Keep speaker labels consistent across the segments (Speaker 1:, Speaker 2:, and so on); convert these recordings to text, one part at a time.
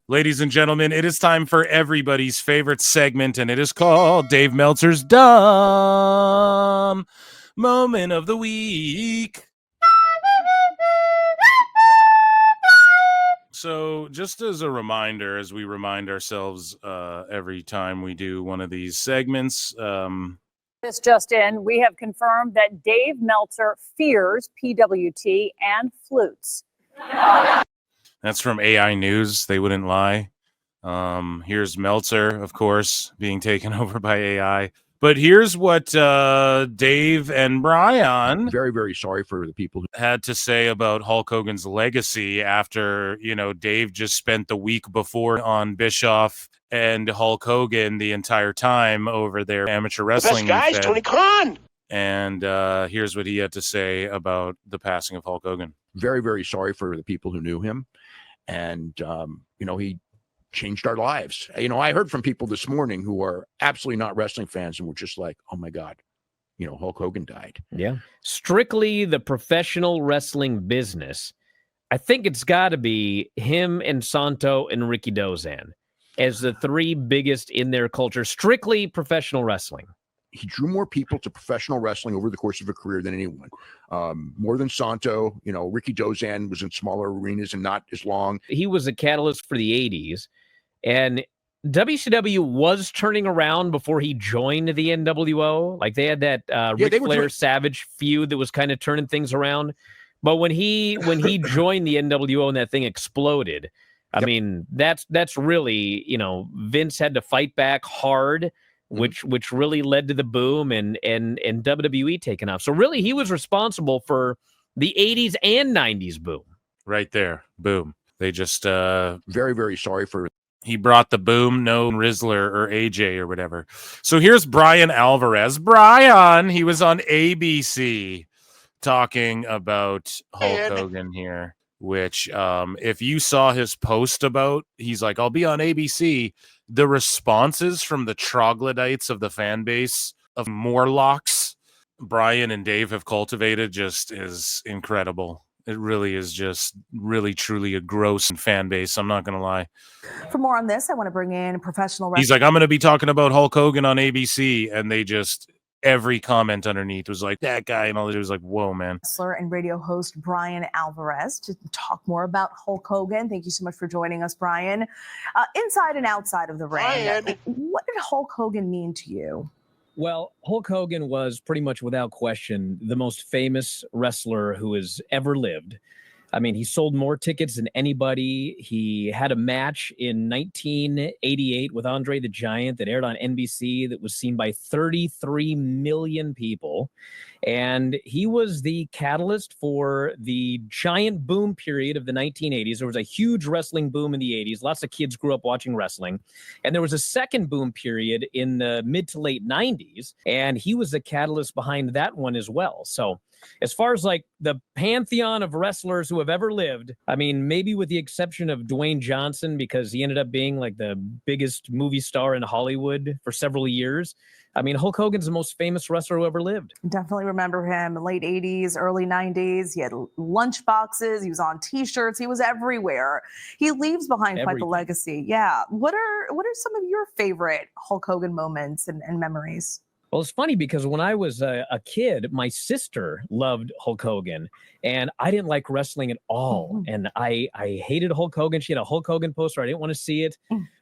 Speaker 1: Ladies and gentlemen, it is time for everybody's favorite segment, and it is called Dave Meltzer's Dumb Moment of the Week. So just as a reminder, as we remind ourselves every time we do one of these segments.
Speaker 2: This just in, we have confirmed that Dave Meltzer fears PWT and flutes.
Speaker 1: That's from AI News. They wouldn't lie. Here's Meltzer, of course, being taken over by AI. But here's what Dave and Bryan
Speaker 3: very, very sorry for the people who
Speaker 1: had to say about Hulk Hogan's legacy after, Dave just spent the week before on Bischoff and Hulk Hogan the entire time over their amateur wrestling.
Speaker 4: The best guys, Tony Khan.
Speaker 1: And here's what he had to say about the passing of Hulk Hogan.
Speaker 3: Very, very sorry for the people who knew him. And, he changed our lives. I heard from people this morning who are absolutely not wrestling fans and were just like, oh my God, Hulk Hogan died.
Speaker 5: Yeah. Strictly the professional wrestling business. I think it's got to be him and Santo and Ricky Dozan as the three biggest in their culture, strictly professional wrestling.
Speaker 3: He drew more people to professional wrestling over the course of a career than anyone. More than Santo. Ricky Dozan was in smaller arenas and not as long.
Speaker 5: He was a catalyst for the 80s. And WCW was turning around before he joined the NWO. Like they had that Ric Flair Savage feud that was kind of turning things around. But when he joined the NWO and that thing exploded, I mean, that's really, Vince had to fight back hard, which really led to the boom and WWE taking off. So really he was responsible for the 80s and 90s boom.
Speaker 1: Right there. Boom. They just
Speaker 3: very, very sorry for.
Speaker 1: He brought the boom, no Rizzler or AJ or whatever. So here's Bryan Alvarez. Bryan, he was on ABC talking about Hulk Hogan here, which if you saw his post about, he's like, I'll be on ABC. The responses from the troglodytes of the fan base of Morlocks Bryan and Dave have cultivated just is incredible. It really is just really, truly a gross fan base. I'm not going to lie.
Speaker 6: For more on this, I want to bring in professional wrestling.
Speaker 1: He's like, I'm going to be talking about Hulk Hogan on ABC. And they just, every comment underneath was like, that guy. And all it was like, whoa, man.
Speaker 6: Wrestler and radio host Bryan Alvarez to talk more about Hulk Hogan. Thank you so much for joining us, Bryan. Inside and outside of the ring, what did Hulk Hogan mean to you?
Speaker 5: Well, Hulk Hogan was pretty much without question the most famous wrestler who has ever lived. I mean, he sold more tickets than anybody. He had a match in 1988 with Andre the Giant that aired on NBC that was seen by 33 million people. And he was the catalyst for the giant boom period of the 1980s. There was a huge wrestling boom in the 80s. Lots of kids grew up watching wrestling. And there was a second boom period in the mid to late 90s. And he was the catalyst behind that one as well. So as far as like the pantheon of wrestlers who have ever lived, I mean, maybe with the exception of Dwayne Johnson, because he ended up being like the biggest movie star in Hollywood for several years. I mean, Hulk Hogan's the most famous wrestler who ever lived.
Speaker 6: Definitely remember him in late 80s, early 90s. He had lunch boxes. He was on T-shirts. He was everywhere. He leaves behind quite the legacy. Yeah. What are some of your favorite Hulk Hogan moments and memories?
Speaker 5: Well, it's funny because when I was a kid, my sister loved Hulk Hogan, and I didn't like wrestling at all. And I hated Hulk Hogan. She had a Hulk Hogan poster. I didn't want to see it.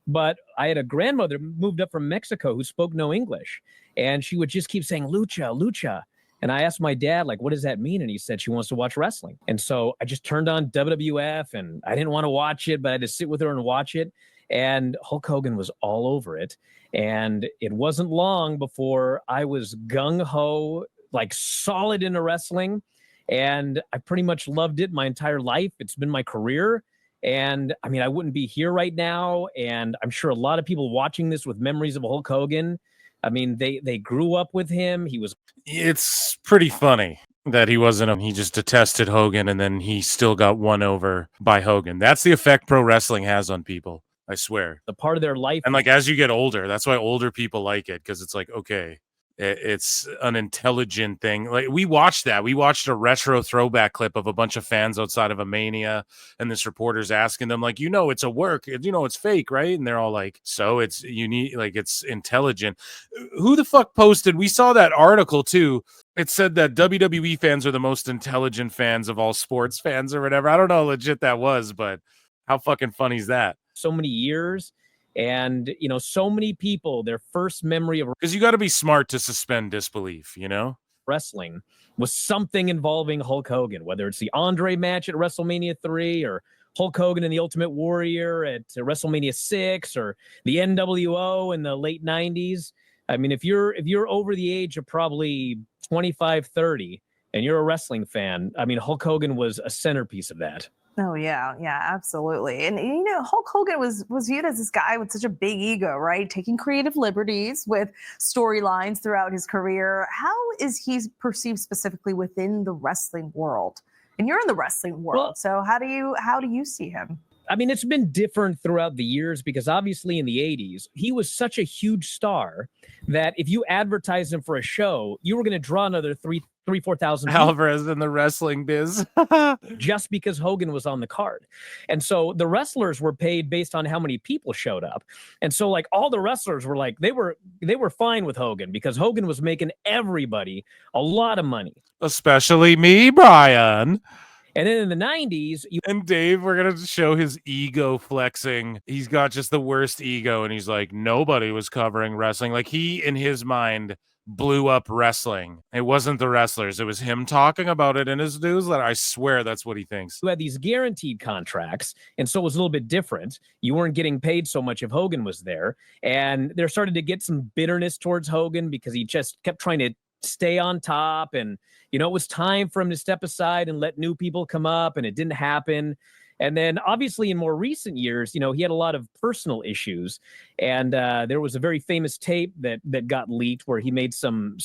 Speaker 5: But I had a grandmother moved up from Mexico who spoke no English, and she would just keep saying, lucha, lucha. And I asked my dad, like, what does that mean? And he said she wants to watch wrestling. And so I just turned on WWF, and I didn't want to watch it, but I had to sit with her and watch it. And Hulk Hogan was all over it. And it wasn't long before I was gung-ho, like solid into wrestling. And I pretty much loved it my entire life. It's been my career. And I mean, I wouldn't be here right now. And I'm sure a lot of people watching this with memories of Hulk Hogan. I mean, they grew up with him.
Speaker 1: It's pretty funny that he wasn't, he just detested Hogan and then he still got won over by Hogan. That's the effect pro wrestling has on people. I swear.
Speaker 5: The part of their life.
Speaker 1: And like, as you get older, that's why older people like it. Cause it's like, okay, It's an intelligent thing. Like, we watched that. We watched a retro throwback clip of a bunch of fans outside of a Mania, and this reporter's asking them, like, it's a work, it's fake, right? And they're all like, so it's unique, like, it's intelligent. Who the fuck posted? We saw that article too. It said that WWE fans are the most intelligent fans of all sports fans or whatever. I don't know how legit that was, but how fucking funny is that?
Speaker 5: So many years. And, so many people, their first memory of
Speaker 1: because you got to be smart to suspend disbelief,
Speaker 5: wrestling was something involving Hulk Hogan, whether it's the Andre match at WrestleMania 3 or Hulk Hogan and the Ultimate Warrior at WrestleMania 6 or the NWO in the late 90s. I mean, if you're over the age of probably 25, 30 and you're a wrestling fan, I mean, Hulk Hogan was a centerpiece of that.
Speaker 6: Oh, yeah, absolutely. And, Hulk Hogan was viewed as this guy with such a big ego, right? Taking creative liberties with storylines throughout his career. How is he perceived specifically within the wrestling world? And you're in the wrestling world, so how do you see him?
Speaker 5: I mean, it's been different throughout the years because obviously in the 80s, he was such a huge star that if you advertised him for a show, you were going to draw another 4,000
Speaker 1: Alvarez in the wrestling biz
Speaker 5: just because Hogan was on the card. And so the wrestlers were paid based on how many people showed up. And so like all the wrestlers were like, they were fine with Hogan because Hogan was making everybody a lot of money.
Speaker 1: Especially me, Brian.
Speaker 5: And then in the 90s...
Speaker 1: And Dave, we're going to show his ego flexing. He's got just the worst ego, and he's like, nobody was covering wrestling. Like, he, in his mind, blew up wrestling. It wasn't the wrestlers. It was him talking about it in his newsletter. I swear that's what he thinks.
Speaker 5: You had these guaranteed contracts, and so it was a little bit different. You weren't getting paid so much if Hogan was there. And there started to get some bitterness towards Hogan because he just kept trying to stay on top, and it was time for him to step aside and let new people come up, and it didn't happen. And then obviously in more recent years, he had a lot of personal issues, and there was a very famous tape that got leaked where he made some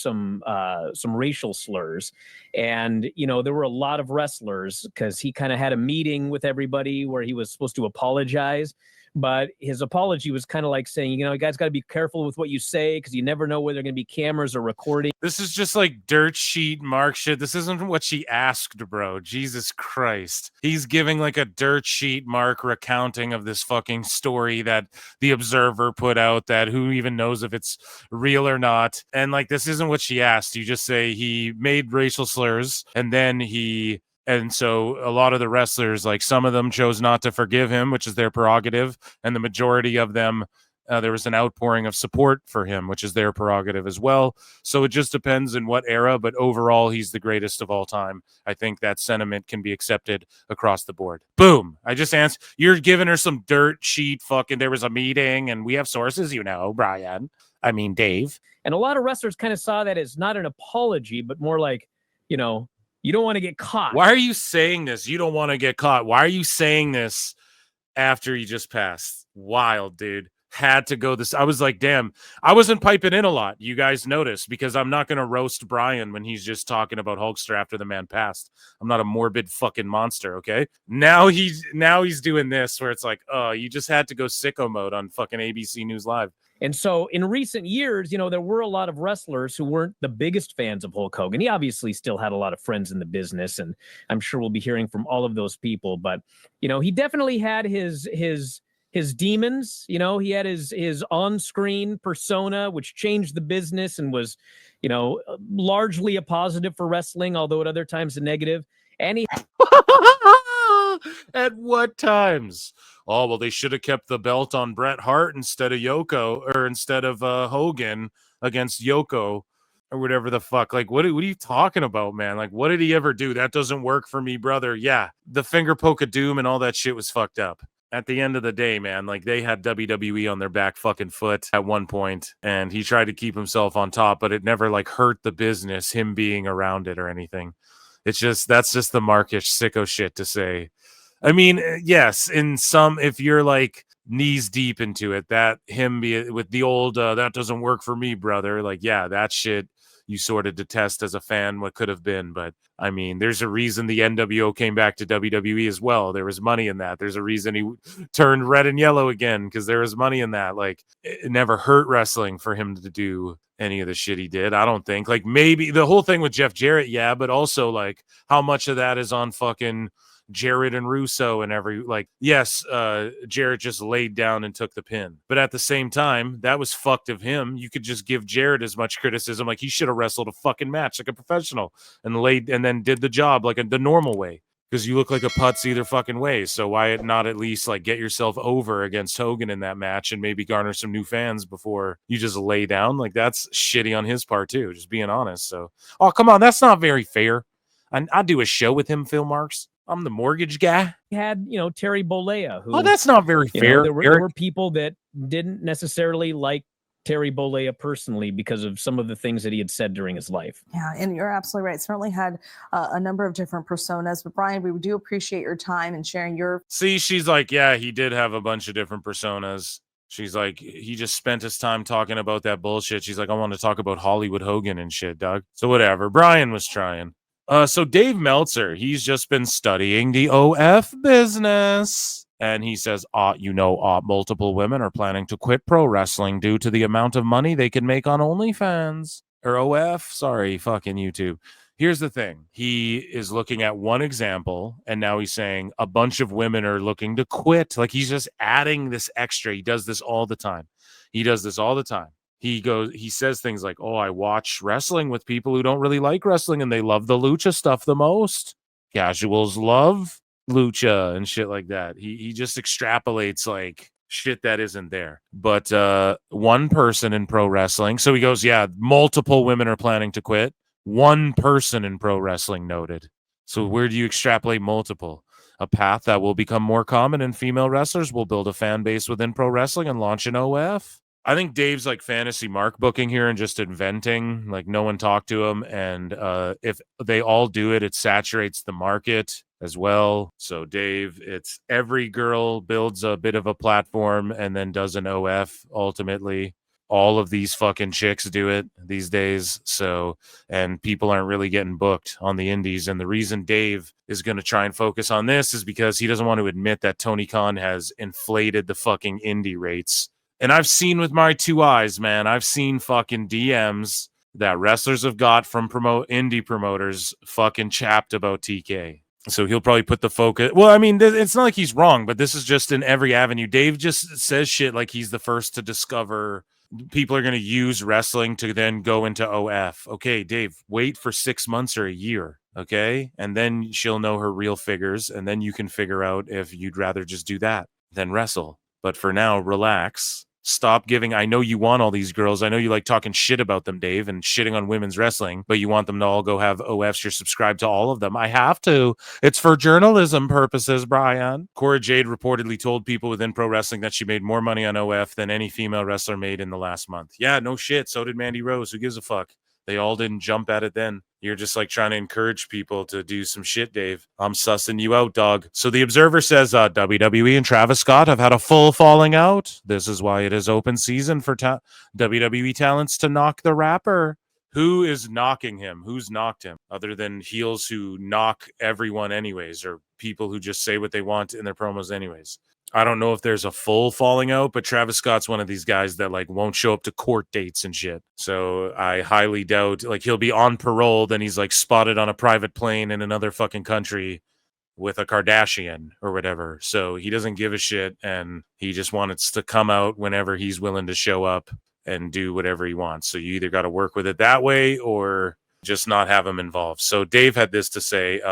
Speaker 5: racial slurs, and there were a lot of wrestlers because he kind of had a meeting with everybody where he was supposed to apologize. But his apology was kind of like saying, you guys got to be careful with what you say because you never know where there are going to be cameras or recording.
Speaker 1: This is just like dirt sheet Mark shit. This isn't what she asked, bro. Jesus Christ. He's giving like a dirt sheet Mark recounting of this fucking story that the Observer put out that who even knows if it's real or not. And like, this isn't what she asked. You just say he made racial slurs and then and so a lot of the wrestlers, like some of them chose not to forgive him, which is their prerogative. And the majority of them, there was an outpouring of support for him, which is their prerogative as well. So it just depends in what era. But overall, he's the greatest of all time. I think that sentiment can be accepted across the board. Boom. I just answered. You're giving her some dirt sheet fucking. There was a meeting and we have sources, Brian. I mean, Dave.
Speaker 5: And a lot of wrestlers kind of saw that as not an apology, but more like, you don't want to get caught.
Speaker 1: Why are you saying this? You don't want to get caught. Why are you saying this after you just passed? Wild, dude. Had to go this. I was like, damn, I wasn't piping in a lot. You guys noticed because I'm not going to roast Brian when he's just talking about Hulkster after the man passed. I'm not a morbid fucking monster. Okay. Now he's doing this where it's like, oh, you just had to go sicko mode on fucking ABC News Live.
Speaker 5: And so in recent years, there were a lot of wrestlers who weren't the biggest fans of Hulk Hogan. He obviously still had a lot of friends in the business, and I'm sure we'll be hearing from all of those people. But, he definitely had his demons. He had his on-screen persona, which changed the business and was, largely a positive for wrestling, although at other times a negative. And he
Speaker 1: at what times? Oh, well, they should have kept the belt on Bret Hart instead of Hogan against Yoko or whatever the fuck. Like, what are you talking about, man? Like, what did he ever do? That doesn't work for me, brother. Yeah, the finger poke of doom and all that shit was fucked up. At the end of the day, man, like they had WWE on their back fucking foot at one point, and he tried to keep himself on top, but it never like hurt the business, him being around it or anything. It's just, that's just the Markish sicko shit to say. I mean, yes, if you're like knees deep into it, that him be with the old, that doesn't work for me, brother. Like, yeah, that shit you sort of detest as a fan what could have been. But I mean, there's a reason the NWO came back to WWE as well. There was money in that. There's a reason he turned red and yellow again, because there was money in that. Like, it never hurt wrestling for him to do any of the shit he did. I don't think. Like, maybe the whole thing with Jeff Jarrett, yeah, but also like how much of that is on fucking Jarrett and Russo and yes, Jarrett just laid down and took the pin. But at the same time, that was fucked of him. You could just give Jarrett as much criticism. Like, he should have wrestled a fucking match like a professional and then did the job like the normal way. Because you look like a putz either fucking way. So why not at least like get yourself over against Hogan in that match and maybe garner some new fans before you just lay down? Like, that's shitty on his part too, just being honest. So, oh, come on, that's not very fair. I'd do a show with him, Phil Marks. I'm the mortgage guy.
Speaker 5: He had, Terry Bollea, who...
Speaker 1: Oh, that's not very fair.
Speaker 5: There were people that didn't necessarily like Terry Bollea personally because of some of the things that he had said during his life.
Speaker 6: Yeah, and you're absolutely right. Certainly had a number of different personas. But Bryan, we do appreciate your time and sharing your...
Speaker 1: See, she's like, yeah, he did have a bunch of different personas. She's like, he just spent his time talking about that bullshit. She's like, I want to talk about Hollywood Hogan and shit, dog. So whatever. Bryan was trying. So Dave Meltzer, he's just been studying the OF business. And he says, multiple women are planning to quit pro wrestling due to the amount of money they can make on OnlyFans. Or OF, sorry, fucking YouTube. Here's the thing. He is looking at one example, and now he's saying a bunch of women are looking to quit. Like, he's just adding this extra. He does this all the time. He says things like, I watch wrestling with people who don't really like wrestling and they love the lucha stuff the most. Casuals love lucha and shit like that. He just extrapolates like shit that isn't there. But one person in pro wrestling. So he goes, yeah, multiple women are planning to quit. One person in pro wrestling noted. So where do you extrapolate multiple? A path that will become more common in female wrestlers will build a fan base within pro wrestling and launch an OF. I think Dave's like fantasy mark booking here and just inventing, like no one talked to him. And if they all do it, it saturates the market as well. So Dave, it's every girl builds a bit of a platform and then does an OF ultimately. All of these fucking chicks do it these days. So, and people aren't really getting booked on the indies. And the reason Dave is going to try and focus on this is because he doesn't want to admit that Tony Khan has inflated the fucking indie rates. And I've seen with my two eyes, man, I've seen fucking DMs that wrestlers have got from indie promoters fucking chapped about TK. So he'll probably put the focus. Well, I mean, it's not like he's wrong, but this is just in every avenue. Dave just says shit like he's the first to discover people are going to use wrestling to then go into OF. Okay, Dave, wait for 6 months or a year. Okay. And then she'll know her real figures. And then you can figure out if you'd rather just do that than wrestle. But for now, relax. Stop giving. I know you want all these girls. I know you like talking shit about them, Dave, and shitting on women's wrestling, but you want them to all go have OFs. You're subscribed to all of them. I have to. It's for journalism purposes, Bryan. Cora Jade reportedly told people within pro wrestling that she made more money on OF than any female wrestler made in the last month. Yeah, no shit. So did Mandy Rose. Who gives a fuck? They all didn't jump at it then. You're just like trying to encourage people to do some shit, Dave. I'm sussing you out, dog. So the Observer says WWE and Travis Scott have had a full falling out. This is why it is open season for WWE talents to knock the rapper. Who is knocking him? Who's knocked him? Other than heels who knock everyone anyways, or people who just say what they want in their promos anyways. I don't know if there's a full falling out, but Travis Scott's one of these guys that like won't show up to court dates and shit. So I highly doubt like he'll be on parole, then he's like spotted on a private plane in another fucking country with a Kardashian or whatever. So he doesn't give a shit, and he just wants to come out whenever he's willing to show up and do whatever he wants. So you either got to work with it that way or just not have him involved. So Dave had this to say,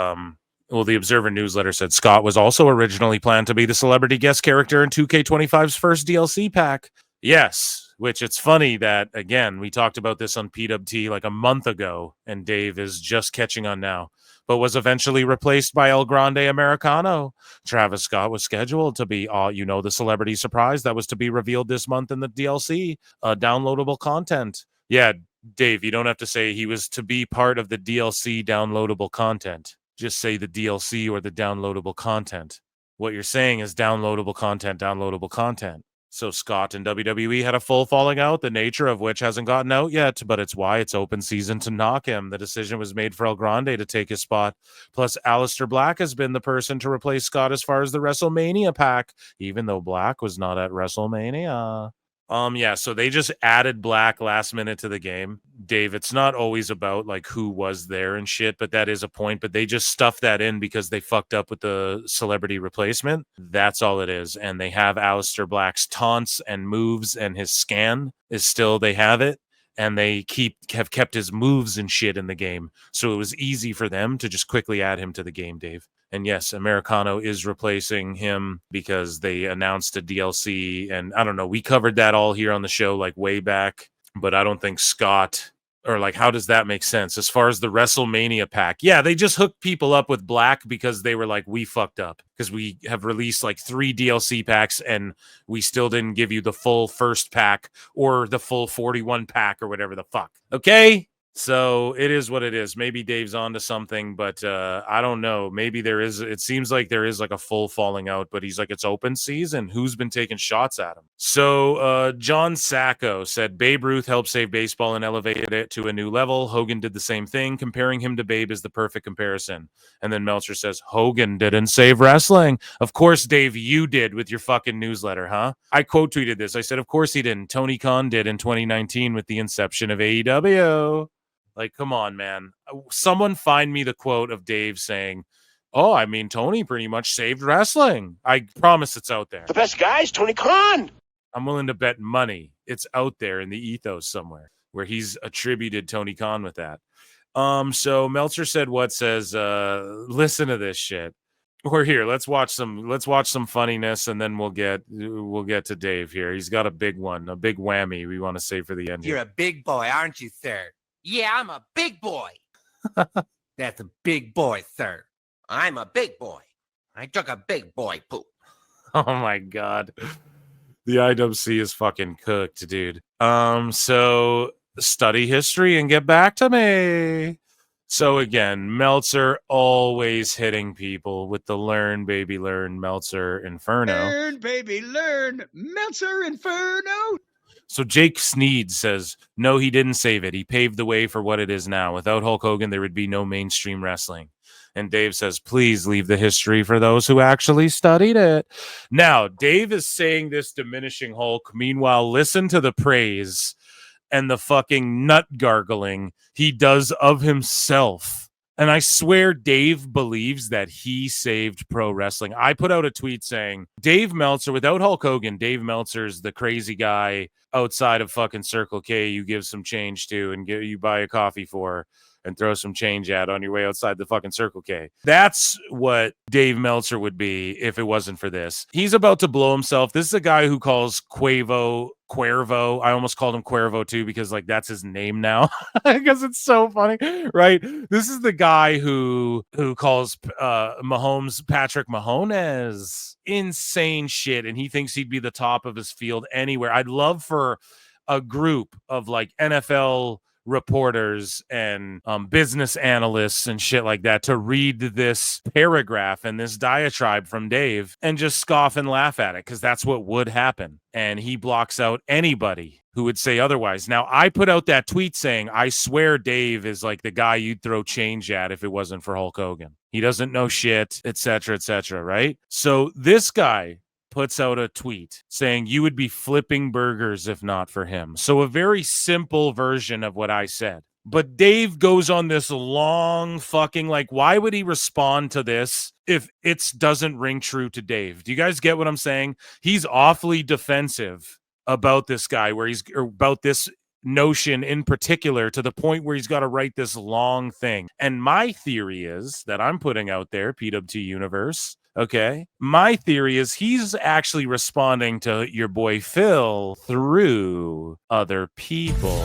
Speaker 1: the Observer newsletter said Scott was also originally planned to be the celebrity guest character in 2K25's first DLC pack. Yes, which it's funny that, again, we talked about this on PWT like a month ago, and Dave is just catching on now, but was eventually replaced by El Grande Americano. Travis Scott was scheduled to be, the celebrity surprise that was to be revealed this month in the DLC, downloadable content. Yeah, Dave, you don't have to say he was to be part of the DLC downloadable content. Just say the DLC or the downloadable content. What you're saying is downloadable content. So Scott and WWE had a full falling out, the nature of which hasn't gotten out yet, but it's why it's open season to knock him. The decision was made for El Grande to take his spot. Plus, Aleister Black has been the person to replace Scott as far as the WrestleMania pack, even though Black was not at WrestleMania. Yeah, so they just added Black last minute to the game. Dave, it's not always about like who was there and shit, but that is a point. But they just stuffed that in because they fucked up with the celebrity replacement. That's all it is. And they have Aleister Black's taunts and moves, and his scan is still, they have it. And they have kept his moves and shit in the game. So it was easy for them to just quickly add him to the game, Dave. And yes, Americano is replacing him because they announced a DLC. And I don't know, we covered that all here on the show like way back. But I don't think Scott, or like, how does that make sense? As far as the WrestleMania pack, yeah, they just hooked people up with Black because they were like, we fucked up. Because we have released like 3 DLC packs and we still didn't give you the full first pack or the full 41 pack or whatever the fuck. Okay? So it is what it is. Maybe Dave's onto something, but I don't know. Maybe it seems like there is like a full falling out, but he's like, it's open season. Who's been taking shots at him? So John Sacco said Babe Ruth helped save baseball and elevated it to a new level. Hogan did the same thing. Comparing him to Babe is the perfect comparison. And then Meltzer says, Hogan didn't save wrestling. Of course, Dave, you did with your fucking newsletter, huh? I quote tweeted this. I said, of course he didn't. Tony Khan did in 2019 with the inception of AEW. Like, come on, man. Someone find me the quote of Dave saying, oh, I mean, Tony pretty much saved wrestling. I promise it's out there.
Speaker 4: The best guy is Tony Khan.
Speaker 1: I'm willing to bet money it's out there in the ethos somewhere where he's attributed Tony Khan with that. So Meltzer said what says, listen to this shit. We're here. Let's watch some funniness, and then we'll get to Dave here. He's got a big one, a big whammy we want to save for the end.
Speaker 7: You're a big boy, aren't you, sir? Yeah, I'm a big boy. That's a big boy, sir. I'm a big boy. I took a big boy poop.
Speaker 1: Oh my God. The IWC is fucking cooked, dude. So study history and get back to me. So again, Meltzer always hitting people with the learn, baby, learn, Meltzer Inferno.
Speaker 8: Learn, baby, learn, Meltzer Inferno.
Speaker 1: So Jake Sneed says, no, he didn't save it. He paved the way for what it is now. Without Hulk Hogan, there would be no mainstream wrestling. And Dave says, please leave the history for those who actually studied it. Now, Dave is saying this diminishing Hulk. Meanwhile, listen to the praise and the fucking nut gargling he does of himself. And I swear Dave believes that he saved pro wrestling. I put out a tweet saying, Dave Meltzer, without Hulk Hogan, Dave Meltzer's the crazy guy outside of fucking Circle K you give some change to and you buy a coffee for and throw some change at on your way outside the fucking Circle K. That's what Dave Meltzer would be if it wasn't for this. He's about to blow himself. This is a guy who calls Cuervo. I almost called him Cuervo too because like that's his name now because it's so funny, right? This is the guy who calls Mahomes Patrick Mahomes. Insane shit, and he thinks he'd be the top of his field anywhere. I'd love for a group of like NFL reporters and business analysts and shit like that to read this paragraph and this diatribe from Dave and just scoff and laugh at it because that's what would happen. And he blocks out anybody who would say otherwise. Now, I put out that tweet saying, I swear Dave is like the guy you'd throw change at if it wasn't for Hulk Hogan. He doesn't know shit, etc., right? So this guy puts out a tweet saying you would be flipping burgers if not for him. So a very simple version of what I said. But Dave goes on this long fucking like, why would he respond to this if it doesn't ring true to Dave? Do you guys get what I'm saying? He's awfully defensive about this guy about this notion in particular to the point where he's got to write this long thing. And my theory is that I'm putting out there, PWT Universe, okay? My theory is he's actually responding to your boy Phil through other people.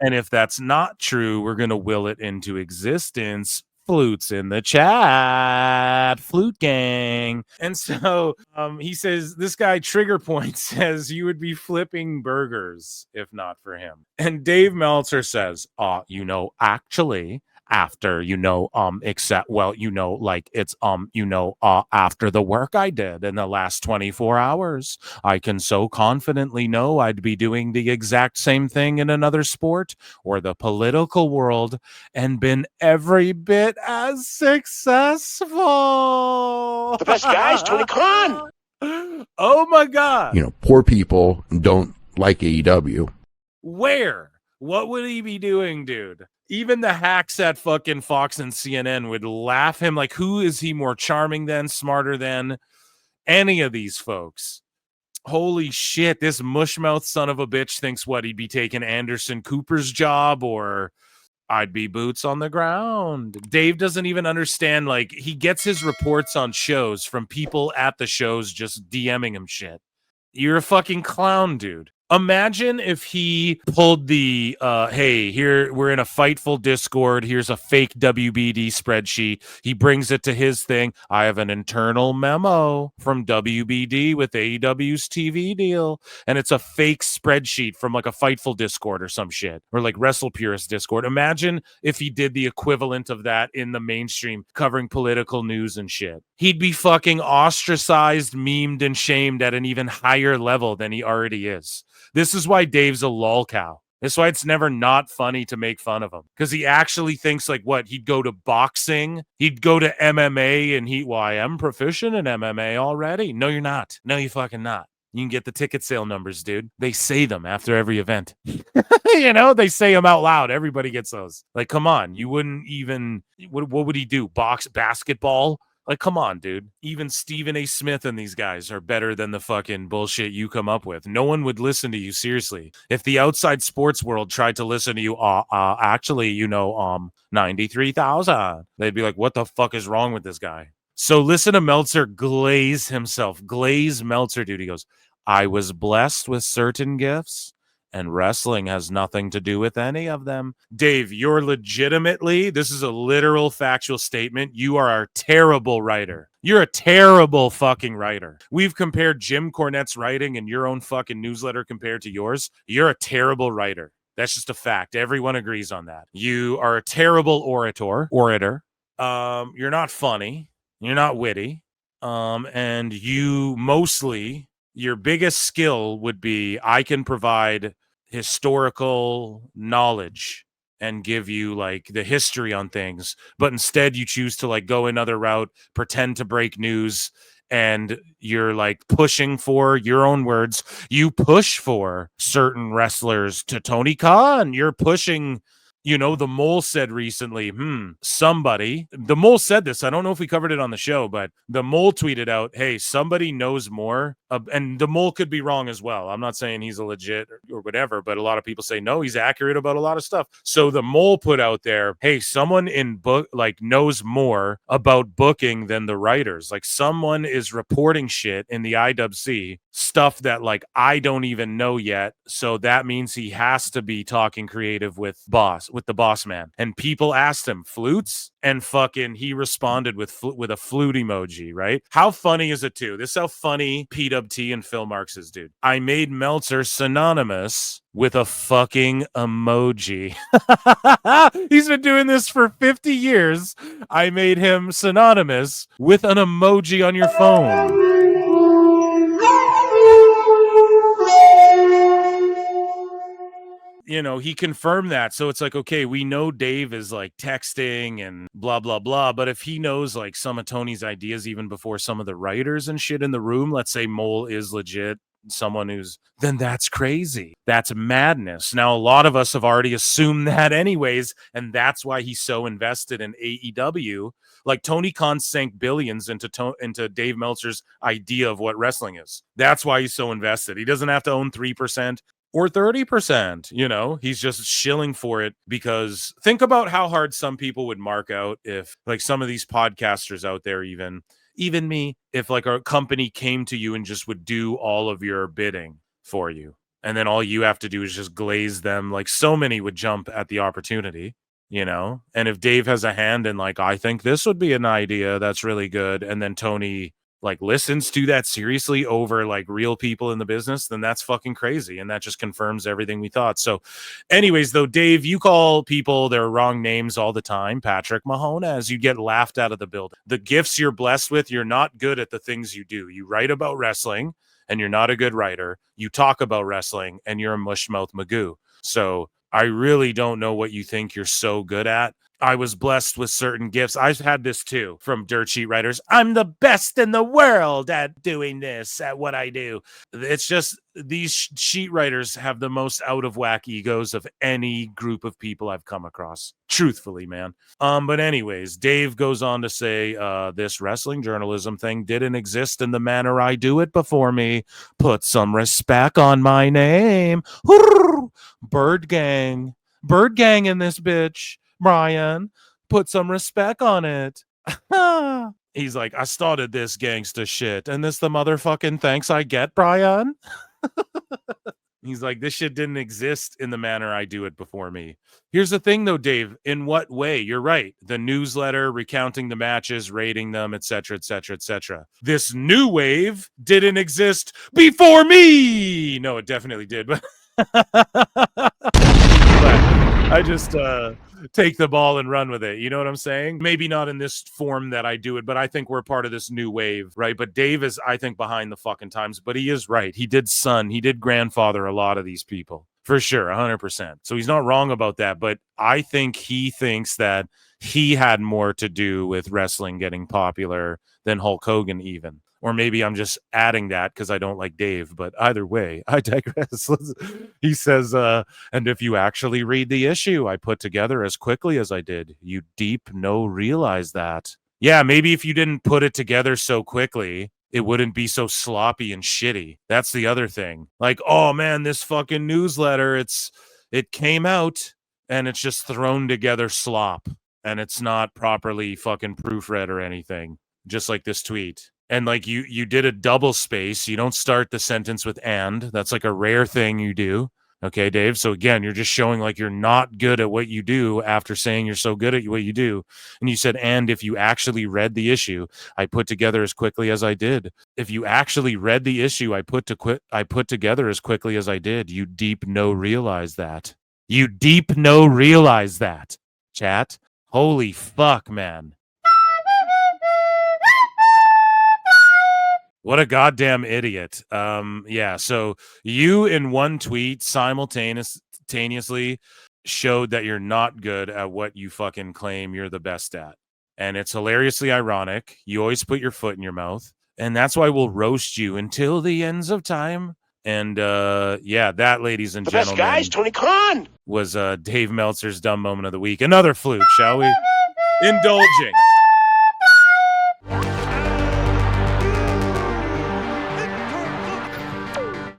Speaker 1: And if that's not true, we're going to will it into existence. Flutes in the chat, flute gang. And so he says, this guy Trigger Point says you would be flipping burgers if not for him. And Dave Meltzer says, actually, after, except, well, like it's, after the work I did in the last 24 hours, I can so confidently know I'd be doing the exact same thing in another sport or the political world and been every bit as successful.
Speaker 4: The best guy's Tony Khan.
Speaker 1: Oh my God.
Speaker 3: Poor people don't like AEW.
Speaker 1: Where? What would he be doing, dude? Even the hacks at fucking Fox and CNN would laugh him. Like, who is he more charming than, smarter than any of these folks? Holy shit, this mushmouth son of a bitch thinks what, he'd be taking Anderson Cooper's job, or I'd be boots on the ground. Dave doesn't even understand. Like, he gets his reports on shows from people at the shows just DMing him shit. You're a fucking clown, dude. Imagine if he pulled the, hey, here, we're in a Fightful Discord. Here's a fake WBD spreadsheet. He brings it to his thing. I have an internal memo from WBD with AEW's TV deal. And it's a fake spreadsheet from like a Fightful Discord or some shit. Or like Wrestle Purist Discord. Imagine if he did the equivalent of that in the mainstream, covering political news and shit. He'd be fucking ostracized, memed, and shamed at an even higher level than he already is. This is why Dave's a lol cow. That's why it's never not funny to make fun of him. Because he actually thinks like, what, he'd go to boxing, he'd go to MMA, and I am proficient in MMA already. No, you're not. No, you fucking not. You can get the ticket sale numbers, dude. They say them after every event. They say them out loud. Everybody gets those. Like, come on. You wouldn't even, what would he do? Box basketball? Like, come on, dude. Even Stephen A. Smith and these guys are better than the fucking bullshit you come up with. No one would listen to you, seriously. If the outside sports world tried to listen to you, actually, 93,000, they'd be like, what the fuck is wrong with this guy? So listen to Meltzer glaze himself. Glaze Meltzer, dude. He goes, I was blessed with certain gifts, and wrestling has nothing to do with any of them. Dave, you're legitimately, this is a literal factual statement. You are a terrible writer. You're a terrible fucking writer. We've compared Jim Cornette's writing and your own fucking newsletter compared to yours. You're a terrible writer. That's just a fact. Everyone agrees on that. You are a terrible orator. You're not funny. You're not witty. And you mostly, your biggest skill would be, I can provide historical knowledge and give you like the history on things, but instead you choose to like go another route, pretend to break news, and you're like pushing for your own words. You push for certain wrestlers to Tony Khan. You're pushing, the Mole said recently, the Mole said this. I don't know if we covered it on the show, but the Mole tweeted out, hey, somebody knows more. And the Mole could be wrong as well. I'm not saying he's a legit or whatever, but a lot of people say, no, he's accurate about a lot of stuff. So the Mole put out there, hey, someone in book like knows more about booking than the writers. Like someone is reporting shit in the IWC, stuff that like I don't even know yet. So that means he has to be talking creative with the boss man. And people asked him, flutes? And fucking he responded with a flute emoji, right? How funny is it too? This is how funny PWT and Phil Marks is, dude. I made Meltzer synonymous with a fucking emoji. He's been doing this for 50 years. I made him synonymous with an emoji on your phone. He confirmed that. So it's like, okay, we know Dave is like texting and blah, blah, blah. But if he knows like some of Tony's ideas, even before some of the writers and shit in the room, let's say Mole is legit someone then that's crazy. That's madness. Now, a lot of us have already assumed that anyways. And that's why he's so invested in AEW. Like Tony Khan sank billions into Dave Meltzer's idea of what wrestling is. That's why he's so invested. He doesn't have to own 3%. Or 30%, he's just shilling for it, because think about how hard some people would mark out if like some of these podcasters out there, even me, if like a company came to you and just would do all of your bidding for you. And then all you have to do is just glaze them. Like so many would jump at the opportunity, and if Dave has a hand in like, I think this would be an idea that's really good. And then Tony like listens to that seriously over like real people in the business, then that's fucking crazy. And that just confirms everything we thought. So anyways, though, Dave, you call people their wrong names all the time. Patrick Mahonez, you get laughed out of the building. The gifts you're blessed with, you're not good at the things you do. You write about wrestling and you're not a good writer. You talk about wrestling and you're a mushmouth magoo. So I really don't know what you think you're so good at. I was blessed with certain gifts. I've had this too from dirt sheet writers. I'm the best in the world at doing this, at what I do. It's just these sheet writers have the most out of whack egos of any group of people I've come across. Truthfully, man. But anyways, Dave goes on to say, this wrestling journalism thing didn't exist in the manner I do it before me. Put some respect on my name. Bird gang. Bird gang in this bitch. Bryan, put some respect on it. He's like, I started this gangsta shit, and this the motherfucking thanks I get, Bryan? He's like, this shit didn't exist in the manner I do it before me. Here's the thing, though, Dave. In what way? You're right. The newsletter, recounting the matches, rating them, etc., etc., etc. This new wave didn't exist before me. No, it definitely did. But I just take the ball and run with it. You know what I'm saying? Maybe not in this form that I do it, but I think we're part of this new wave, right? But Dave is, I think, behind the fucking times, but he is right. He did son, he did grandfather a lot of these people, for sure, 100%. So he's not wrong about that, but I think he thinks that he had more to do with wrestling getting popular than Hulk Hogan even. Or maybe I'm just adding that because I don't like Dave, but either way, I digress. He says, and if you actually read the issue I put together as quickly as I did, you deep no realize that. Yeah, maybe if you didn't put it together so quickly, it wouldn't be so sloppy and shitty. That's the other thing. Like, oh man, this fucking newsletter, it came out and it's just thrown together slop and it's not properly fucking proofread or anything. Just like this tweet. And like you did a double space. You don't start the sentence with and. That's like a rare thing you do. Okay, Dave. So again, you're just showing like you're not good at what you do after saying you're so good at what you do. And you said, and if you actually read the issue I put together as quickly as I did. If you actually read the issue I put together as quickly as I did, you deep no realize that. You deep no realize that. Chat. Holy fuck, man. What a goddamn idiot. Yeah, so you in one tweet simultaneously showed that you're not good at what you fucking claim you're the best at. And it's hilariously ironic. You always put your foot in your mouth. And that's why we'll roast you until the ends of time. And yeah, that, ladies and gentlemen,
Speaker 4: best guys, Tony Khan,
Speaker 1: was Dave Meltzer's dumb moment of the week. Another flute, shall we? Indulging.